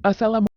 Assalamu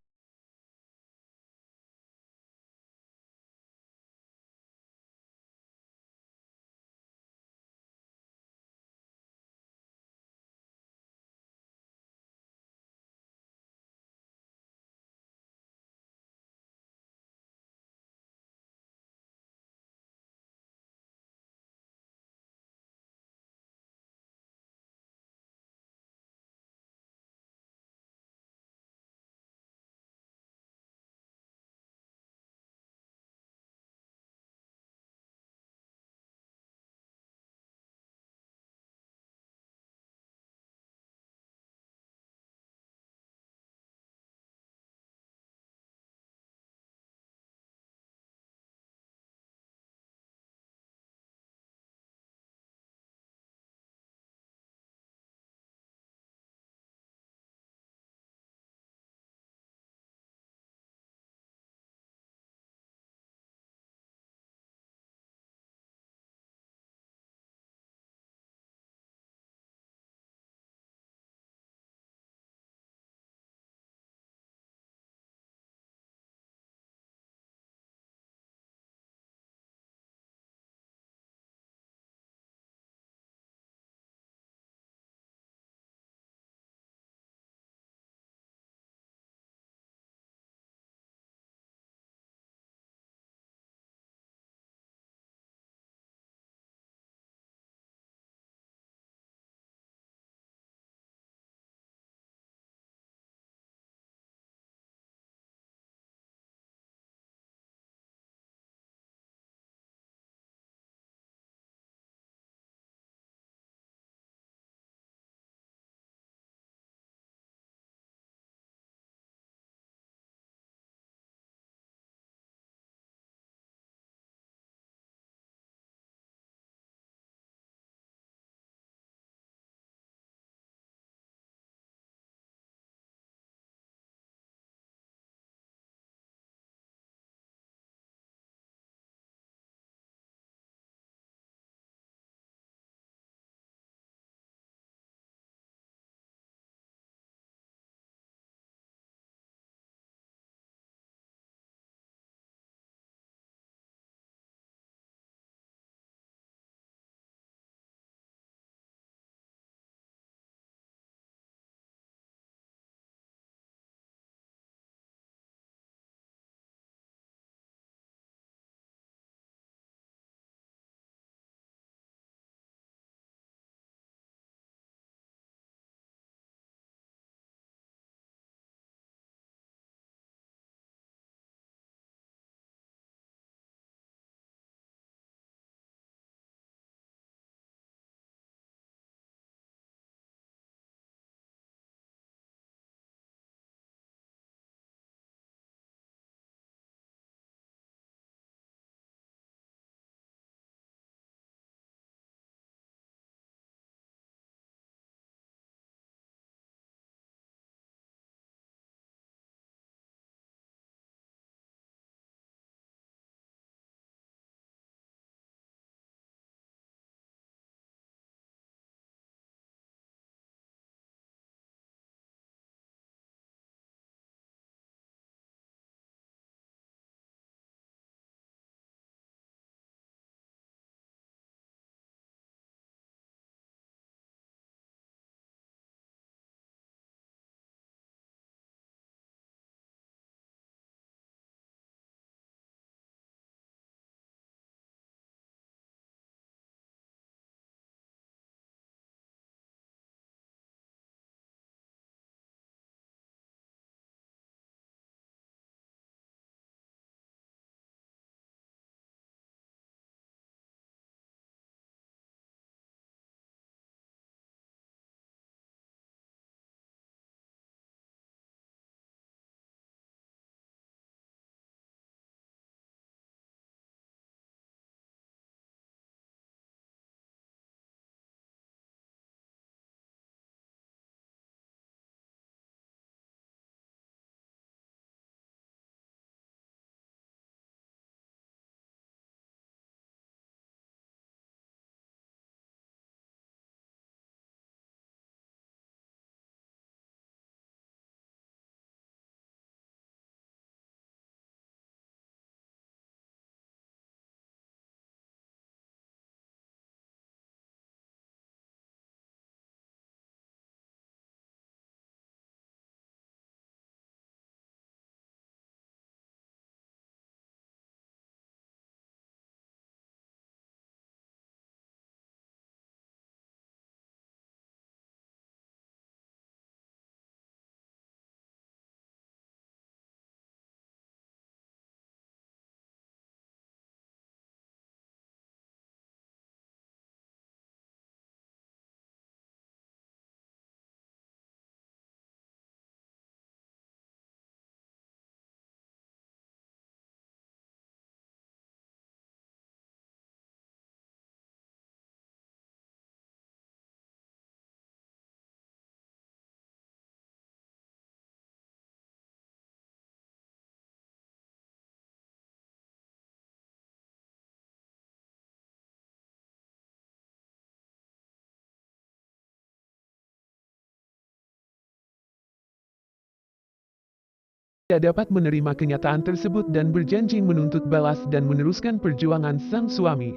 dapat menerima kenyataan tersebut dan berjanji menuntut balas dan meneruskan perjuangan sang suami.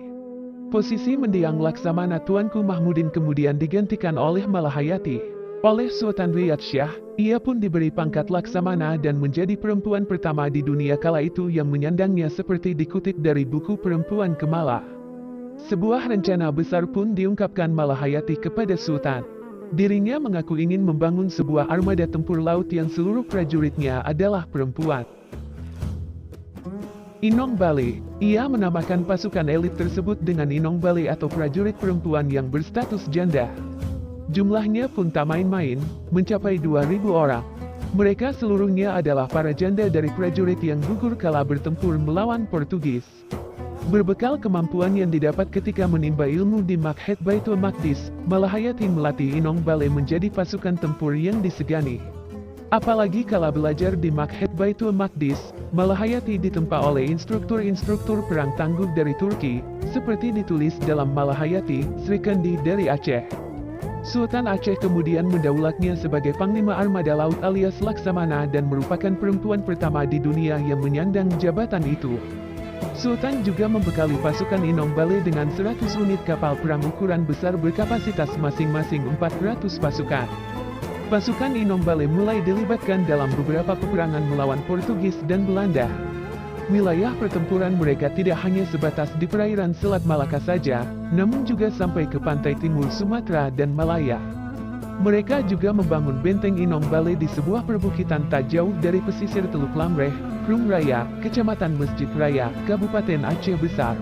Posisi mendiang Laksamana Tuanku Mahmudin kemudian digantikan oleh Malahayati. Oleh Sultan Riyad Shah, ia pun diberi pangkat Laksamana dan menjadi perempuan pertama di dunia kala itu yang menyandangnya seperti dikutip dari buku Perempuan Kemala. Sebuah rencana besar pun diungkapkan Malahayati kepada Sultan. Dirinya mengaku ingin membangun sebuah armada tempur laut yang seluruh prajuritnya adalah perempuan. Inong Bale, ia menamakan pasukan elit tersebut dengan Inong Bale atau prajurit perempuan yang berstatus janda. Jumlahnya pun tak main-main, mencapai 2.000 orang. Mereka seluruhnya adalah para janda dari prajurit yang gugur kala bertempur melawan Portugis. Berbekal kemampuan yang didapat ketika menimba ilmu di Makhed Baitul Maqdis, Malahayati melatih Inong Bale menjadi pasukan tempur yang disegani. Apalagi kala belajar di Makhed Baitul Maqdis, Malahayati ditempa oleh instruktur-instruktur perang tangguh dari Turki, seperti ditulis dalam Malahayati, Srikandi dari Aceh. Sultan Aceh kemudian mendaulatnya sebagai Panglima Armada Laut alias Laksamana dan merupakan perempuan pertama di dunia yang menyandang jabatan itu. Sultan juga membekali pasukan Inong Bale dengan 100 unit kapal perang ukuran besar berkapasitas masing-masing 400 pasukan. Pasukan Inong Bale mulai dilibatkan dalam beberapa peperangan melawan Portugis dan Belanda. Wilayah pertempuran mereka tidak hanya sebatas di perairan Selat Malaka saja, namun juga sampai ke pantai timur Sumatera dan Malaya. Mereka juga membangun benteng Inong Bale di sebuah perbukitan tak jauh dari pesisir Teluk Lamreh, Krum Raya, Kecamatan Masjid Raya, Kabupaten Aceh Besar.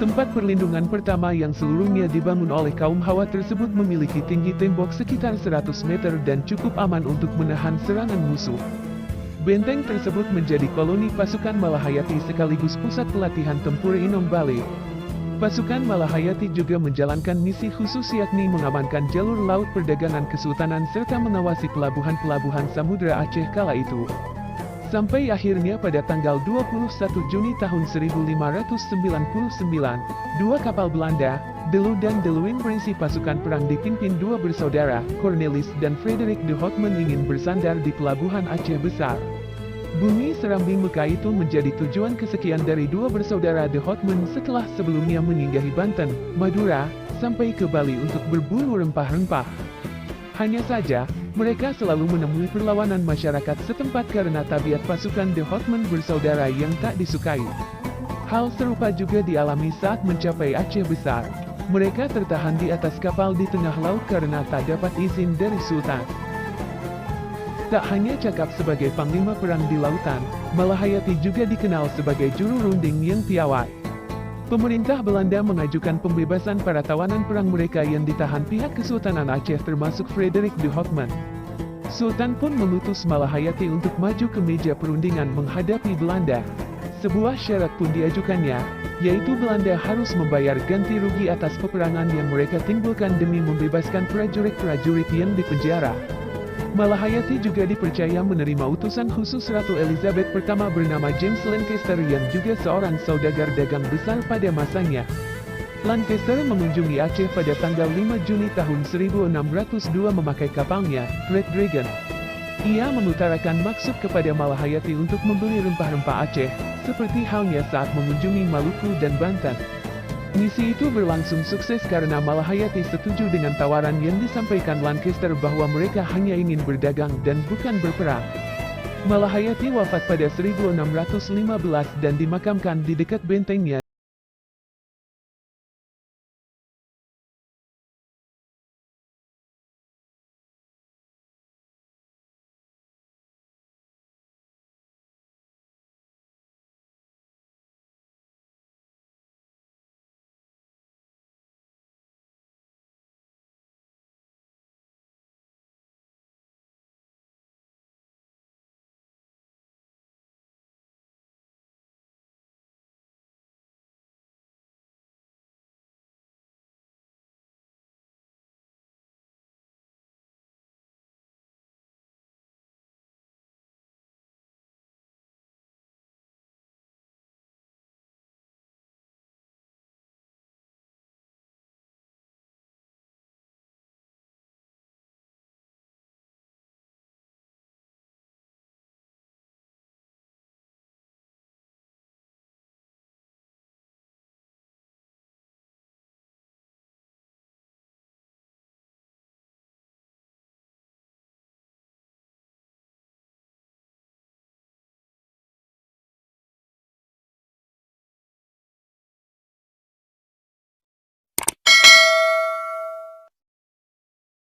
Tempat perlindungan pertama yang seluruhnya dibangun oleh kaum Hawa tersebut memiliki tinggi tembok sekitar 100 meter dan cukup aman untuk menahan serangan musuh. Benteng tersebut menjadi koloni pasukan Malahayati sekaligus pusat pelatihan tempur Inong Bale. Pasukan Malahayati juga menjalankan misi khusus yakni mengamankan jalur laut perdagangan kesultanan serta mengawasi pelabuhan-pelabuhan Samudra Aceh kala itu. Sampai akhirnya pada tanggal 21 Juni tahun 1599, dua kapal Belanda, Delu dan Deluin berisi pasukan perang dipimpin dua bersaudara, Cornelis dan Frederik de Houtman ingin bersandar di pelabuhan Aceh Besar. Bumi Serambi Mekah itu menjadi tujuan kesekian dari dua bersaudara de Houtman setelah sebelumnya menyinggahi Banten, Madura, sampai ke Bali untuk berburu rempah-rempah. Hanya saja, mereka selalu menemui perlawanan masyarakat setempat karena tabiat pasukan de Houtman bersaudara yang tak disukai. Hal serupa juga dialami saat mencapai Aceh Besar. Mereka tertahan di atas kapal di tengah laut karena tak dapat izin dari Sultan. Tak hanya cakap sebagai panglima perang di lautan, Malahayati juga dikenal sebagai juru runding yang piawai. Pemerintah Belanda mengajukan pembebasan para tawanan perang mereka yang ditahan pihak Kesultanan Aceh termasuk Frederik de Houtman. Sultan pun mengutus Malahayati untuk maju ke meja perundingan menghadapi Belanda. Sebuah syarat pun diajukannya, yaitu Belanda harus membayar ganti rugi atas peperangan yang mereka timbulkan demi membebaskan prajurit-prajurit yang dipenjara. Malahayati juga dipercaya menerima utusan khusus Ratu Elizabeth pertama bernama James Lancaster yang juga seorang saudagar dagang besar pada masanya. Lancaster mengunjungi Aceh pada tanggal 5 Juni tahun 1602 memakai kapalnya, Great Dragon. Ia mengutarakan maksud kepada Malahayati untuk membeli rempah-rempah Aceh, seperti halnya saat mengunjungi Maluku dan Banten. Misi itu berlangsung sukses karena Malahayati setuju dengan tawaran yang disampaikan Lancaster bahwa mereka hanya ingin berdagang dan bukan berperang. Malahayati wafat pada 1615 dan dimakamkan di dekat bentengnya